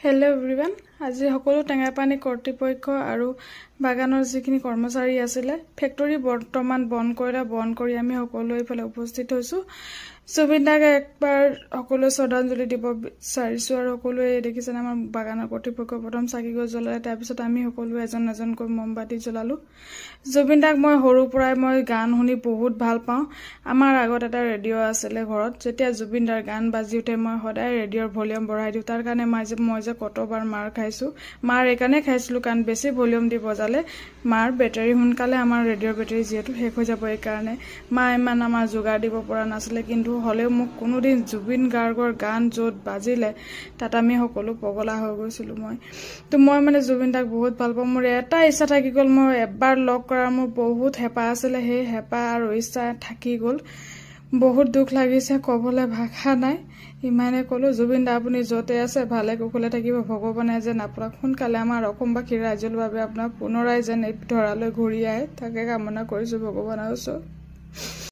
Hello everyone. আজি সকলো টেঙাপানী কৰ্তৃপক্ষ আৰু বাগানৰ যিখিনি কৰ্মচাৰী আছিল ফেক্টৰী বৰ্তমান বন্ধ কৰি আমি সকলো এইফালে উপস্থিত হৈছো জুবিন দাক একবাৰ সকলো শ্ৰদ্ধাঞ্জলি দিব বিচাৰিছো আৰু সকলোৱে দেখিছেন আমাৰ বাগানৰ কৰ্তৃপক্ষ প্ৰথম চাকি গছ জ্বলালে তাৰ পিছত আমি সকলো এজনকৈ মমবাতি জ্বলালো জুবিন দাক মই হৰু পৰাই মই গান শুনি বহুত ভাল পাওঁ আমাৰ আগত এটা ৰেডিঅ' আছিল ঘৰত যেতিয়া জুবিন দাৰ গান বাজি উঠে মই সদায় ৰেডিঅ'ৰ ভলিউম বঢ়াই দিওঁ তাৰ কাৰণে মই যে কতবাৰ মাৰ খাইছো মাৰ একানে খাইছিলো কাৰণ বেছি ভলিউম দি বজালে মাৰ বেটাৰী হুনকালে আমাৰ ৰেডিঅ'ৰ বেটাৰী যেটো শেষ হৈ যাব এই কাৰণে মা ইমান আমাৰ যোগাৰ দিব পৰা নাছিলে কিন্তু হলেও মোক কোনোদিন জুবিন গাৰ্গৰ গান যত বাজিলে তাত আমি সকলো পগলা হৈ গৈছিলো মই মানে জুবিন দাক বহুত ভাল পাওঁ মোৰ এটা ইচ্ছা থাকি গল মই এবাৰ লগ কৰাৰ মোৰ বহুত হেপা আছিল হে হেপা আৰু ইচ্ছা থাকি গল বহুত দুখ লাগিছে কবলে ভাষা নাই ইমানে কলো জুবিন দা আপুনি যতে আছে ভালে কুশলে থাকিব ভগৱানে যেন আপোনাক সোনকালে আমাৰ অসমবাসী ৰাইজৰ বাবে আপোনাক পুনৰাই যেন এই ধৰালৈ ঘূৰি আহে তাকে কামনা কৰিছো ভগৱানৰ ওচৰত